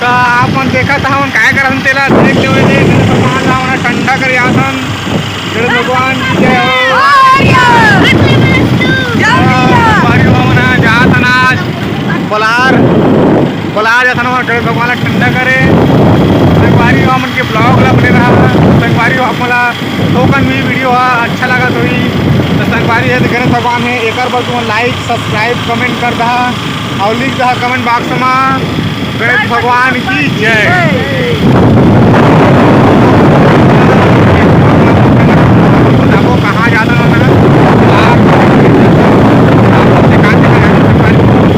तो आप मन देखा था हम काय करन तेला देख लेवे दे भगवान ला हमन ठंडा कर आसन गणेश भगवान की जय हो बारी हमन जात अनाज बलार बलार जथन गणेश भगवान ला ठंडा करे संगवारी हमन के ब्लॉग ला बने रहा संगवारी हमला टोकन भी वीडियो अच्छा लगा तो ही तो संगवारी है गणेश भगवान है एक बार तुम लाइक सब्सक्राइब कमेंट कर दहा और लिख दहा कमेंट बॉक्स में गणेश भगवान की जय। आपको कहाँ जाना है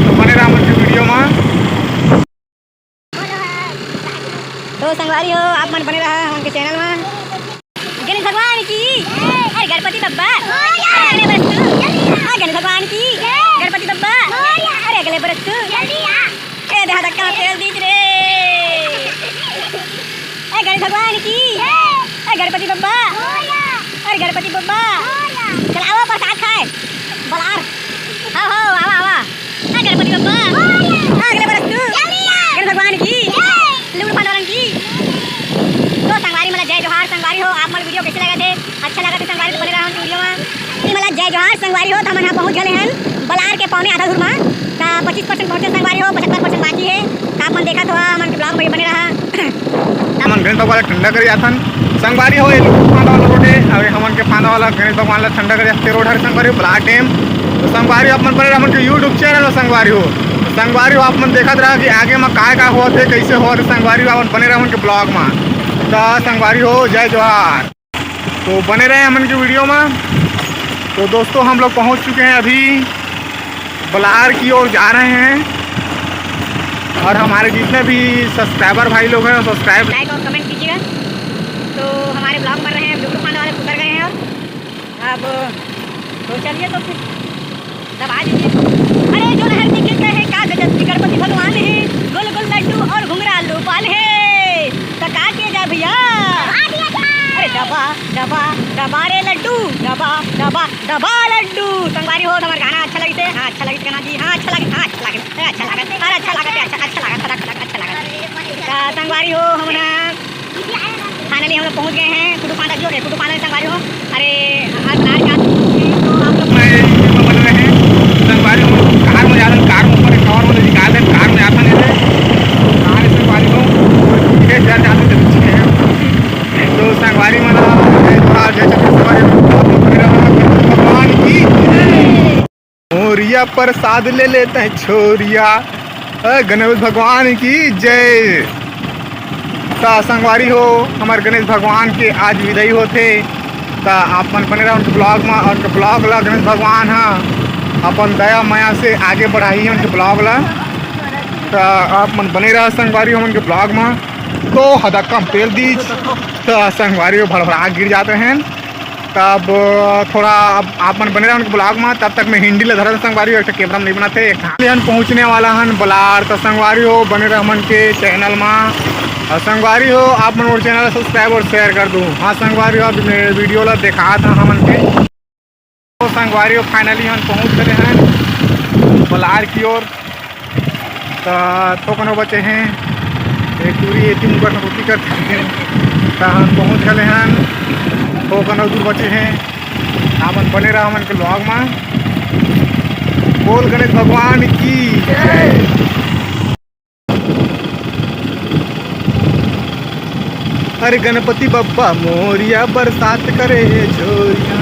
तो बने रहा मुझे वीडियो में। तो संगवारी हो आप मन बने रहा उनके चैनल में गणेश भगवान की अरे गणपति बप्पा गणेश भगवान की गणपति बप्पा अरे अगले बरस ए देहा धक्का तेल दीज रे ए गणेश भगवान की ए गणपति बप्पा अरे गणपति बप्पा चल आओ प्रसाद खाए बलार हाँ हो आवा आवा ए गणपति बप्पा अगले बरस गणेश भगवान की लूड़ पांडवरन की। तो संगवारी मला जय जोहार संगवारी हो आप मन वीडियो कैसे लगा थे अच्छा लगा तो संगवारी तो बने रहा वीडियो में मला जय जोहार संगवारी हो तो हम यहाँ पहुँच गए हैं बलार के पौने आधा धुरमा का 25% पहुँचे संगवारी हो 75% बाकी है आप मन देखा तो मन के ब्लॉग में बने रहा हमन गणेश भगवान ठंडा कर आथन संगवारी हो फांदा वाला रोड है और हमन के फांदा वाला गणेश भगवान ला ठंडा कर आते रोड है संगवारी बलार डैम तो संगवारी आप मन बने रहा हमन के यूट्यूब चैनल में संगवारी हो संगवारी हो आप मन देखत रहा कि आगे में का हुआ थे कैसे हुआ थे संगवारी हो अपन बने रहे हमन के ब्लॉग में तो संगवारी हो जय जोहार। तो बने रहे हमन के वीडियो में। तो दोस्तों हम लोग पहुंच चुके हैं अभी बलार की ओर जा रहे हैं और हमारे जितने भी सब्सक्राइबर भाई लोग हैं सब्सक्राइब लाइक और कमेंट कीजिएगा। तो हमारे ब्लॉग बन रहे हैं यूट्यूब पाने वाले उतर गए हैं और अब तो चलिए तो फिर तब आ जाइए। अरे जो नहर दिखे कहे का गजब की गणपति भगवान है गोल गोल लड्डू और घुंघरा लोपाल है तो का किए जा भैया अरे दबा दबा दबा रे लड्डू दबा दबा दबा लड्डू संगवारी हो हमारा गाना अच्छा लगे हाँ अच्छा लगे गाना जी हाँ अच्छा लगे हाँ अच्छा लगे अच्छा लगे अरे अच्छा लगे अच्छा लगा अच्छा लगा संगवारी हो हम फाइनली हम लोग पहुँच गए हैं कुटू पांडा जो है कुटू पांडा संगवारी हो अरे आज का तो हम लोग बन रहे हैं संगवारी हो कार में जाते कार में ऊपर कवर में निकाल दें कार में आता नहीं कार संगवारी हो जाते तो संगवारी मना भगवान की मोरिया प्रसाद ले लेते हैं छोरिया गणेश भगवान की जय। तो संगवारी हो हमारे गणेश भगवान के आज विदाई होते तो आप मन बने रहे उनके ब्लॉग में और उनके ब्लॉग ला गणेश भगवान हाँ अपन दया माया से आगे बढ़ाई है उनके ब्लॉग ला तो आप मन बने रहे संगवारी हो उनके ब्लॉग में। तो हदक्का तेल दीज तो संगवारी हो भड़भड़ा गिर जाते हैं तब थोड़ा अब आप मन बने रहे उनके ब्लॉग में तब तक मैं हिंदी ला धरा संगवारी हो कैमरा में नहीं बनाते हम पहुँचने वाला हन बलार तो संगवारी हो बने रहे हमन के चैनल में और संगवारी हो आप मन और चैनल सब्सक्राइब और शेयर कर दूँ हाँ संगवारी हो अब वीडियो ला देखा था हमन के तो संगवारी हो फाइनली हम पहुँच गए हैं बलार की ओर तो थोकन बचे हैं एक दूरी ये तीन बार रोटी करते हैं तो हम पहुँच गए हैं थोकन दूर बचे हैं आपन बने रहा हमन के ब्लॉग में बोल गणेश भगवान की जय। अरे गणपति बप्पा मोरिया बरसात करे छोरिया।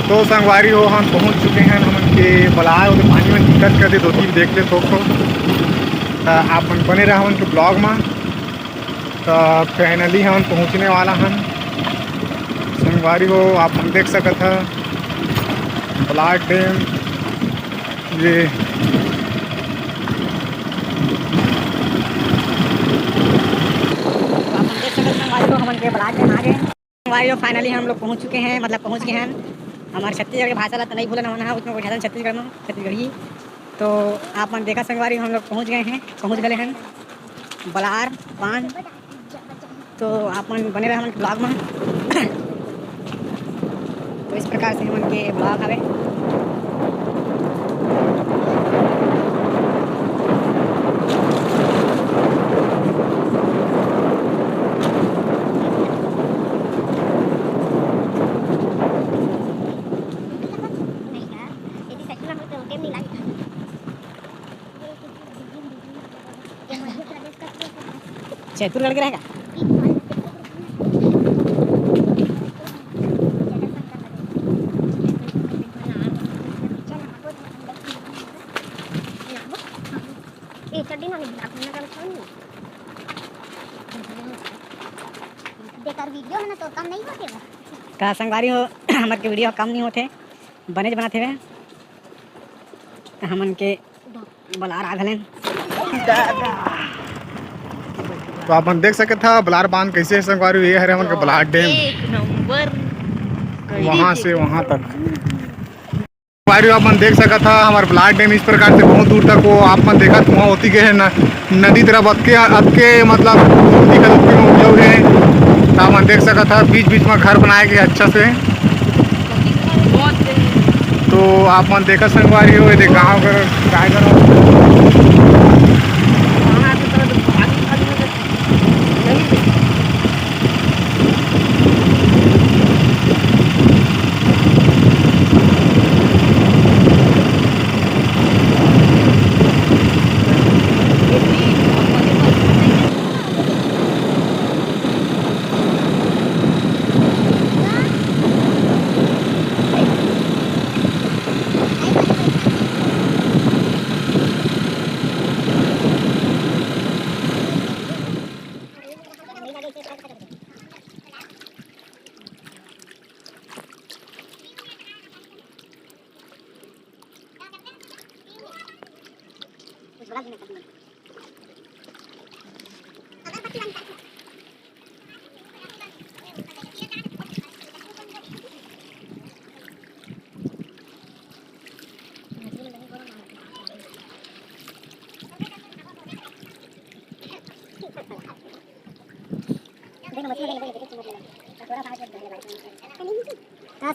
तो संगवारी हो हम पहुंच चुके हैं हमन के बलार और पानी में दिक्कत कर दे दो तीन देख ले तो आप बने रहे हमन के ब्लॉग में। तो फाइनली हम पहुंचने वाला हम संगवारी हो आप हम देख सकत है बलार डैम ये हमन के बलार डैम आ गए संगवारी हो फाइनली हम लोग पहुँच चुके हैं मतलब पहुँच गए हैं हमारे छत्तीसगढ़ की भाषा ला तो नहीं बोलना होना उसमें बुझा छत्तीसगढ़ में छत्तीसगढ़ी। तो आप मन देखा संगवारी हम लोग पहुँच गए हैं बलार पान। तो आप मन बने रहे हमन के ब्लॉग में तो इस प्रकार से हमन के ब्लॉग हवे जयपुर लड़के रहेगा। बेकार वीडियो है ना तो कम नहीं होते का संगवारी हो हमारे के वीडियो कम नहीं होते बने बनाते हुए तो हमन के बलार आ गए। तो आप देख सके था बलार बांध कैसे है संगवारी। ये है हमन का बलार डैम, एक नंबर वहाँ से वहाँ तक संगवारी आप देख सका था। हमारे बलार डैम इस प्रकार से बहुत दूर तक वो आप देखा वहाँ होती गए है नदी तरफ अबके मतलब नदी का उपयोग है। तो आप देख सका था बीच बीच में घर बनाए गए अच्छा से। तो आप मन देखा संगवारी हो ये गाँव घर गाय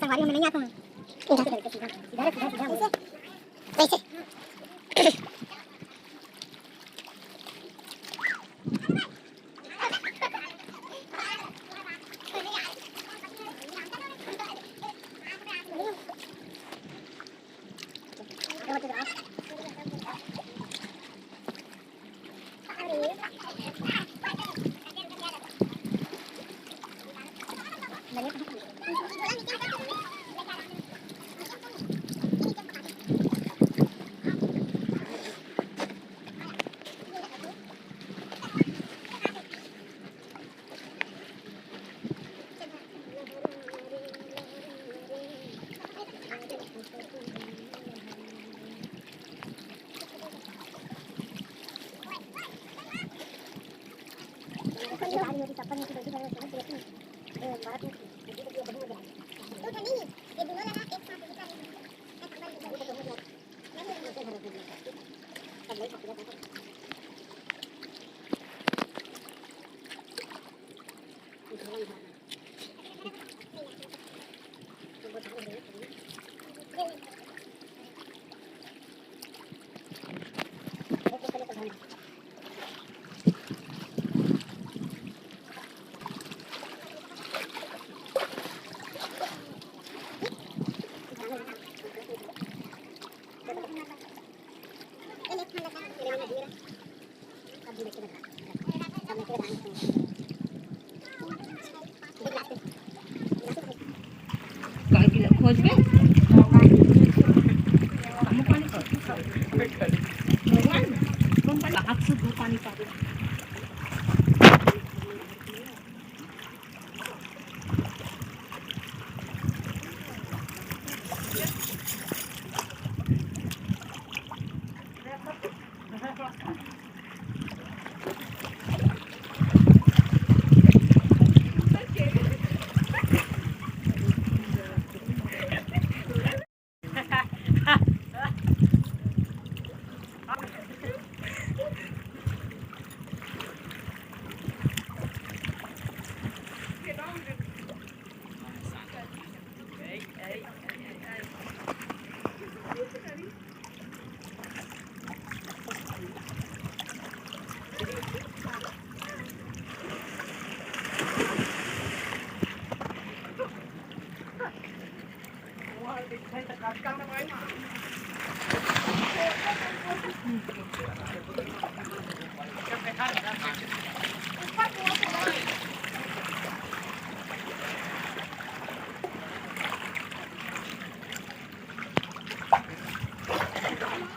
संगवारी में नहीं आता हूँ कैसे खोज के पानी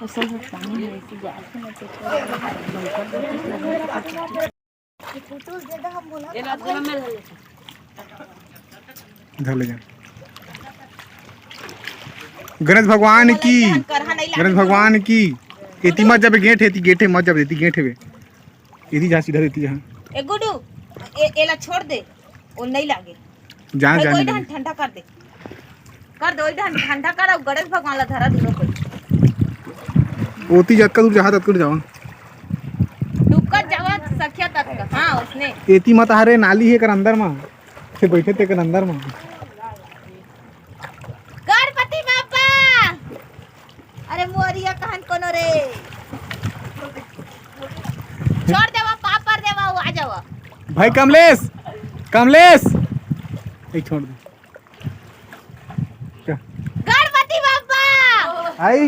असल में पानी है इसी जाके मैं तो धर ले जा। गणेश भगवान की, गणेश भगवान की। एती मत जब गेट है, गेट है मत जब देती गेट है वे एती जा सीधा देती जहां ए गुडू एला छोड़ दे, वो नहीं लागे जान भाई, कोई जान ढन ठंडा कर दे ओई ढन ठंडा कर और गणेश भगवान ला धरा दूनो कोई ओती जत का दूर जहां तक जावा डुक्कर जावा सखिया तक का। हां उसने एती मत हरे नाली है कर अंदर में से बैठे ते कर अंदर में। गणपति बापा अरे मोरिया कहन कोनो रे छोड़ देवा पापर देवा आ जावा भाई कमलेश, कमलेश एक छोड़ दे क्या गणपति बापा आई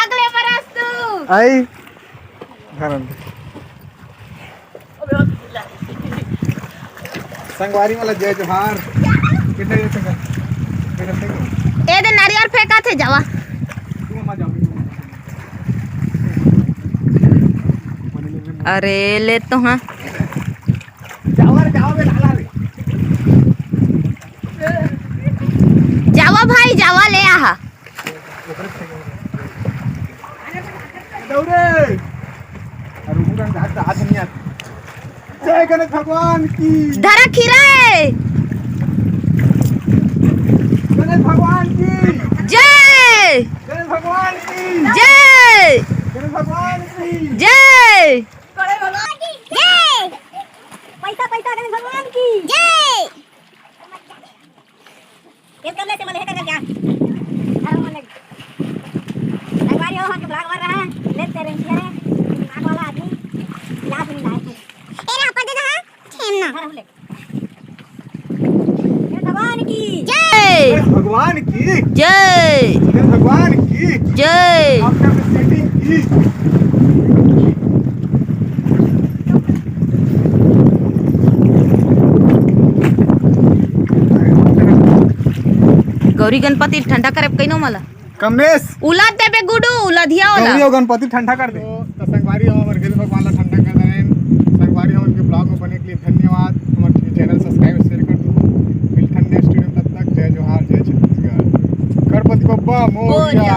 अगले बरस तू आई घर अंदर संगवारी वाला जय जोहार कितने ये तक ए दे नारियल फेंका थे जावा तू मत जाओ। अरे ले तो हां जाओ बे नाला रे जावा भाई जावा ले आहा दौड़े अरे उनका हाथ नहीं आता। जय गणेश भगवान की, धरा खीरा है गणेश भगवान की जय, गणेश भगवान की जय, गणेश भगवान की जय, गणेश भगवान की जय। पैसा पैसा गणेश भगवान की जय। ये कर लेते मले है क्या अरे मले लगवारी हो के ब्लॉग मार रहा है लेते रेंज है नाक वाला आदमी याद नहीं लाए ए ना पड़ दे हां थेम ना अरे ले गणेश भगवान की जय, गणेश भगवान की जय, गणेश भगवान की जय। आपने अपनी सेटिंग की। गौरी गणपति ठंडा करे कइनो मला कमलेश उला देबे गुडू उला धिया गौरी वाला और गणपति ठंडा कर दे तो संगवारी हम हमारे गणेश भगवान ला ठंडा कर दे। संगवारी हम के ब्लॉग में बने के लिए धन्यवाद। हमारे चैनल सब्सक्राइब शेयर कर दो। मिलते हैं नेक्स्ट वीडियो में, तब तक जय जोहार जय छत्तीसगढ़। गणपति बप्पा मोरया।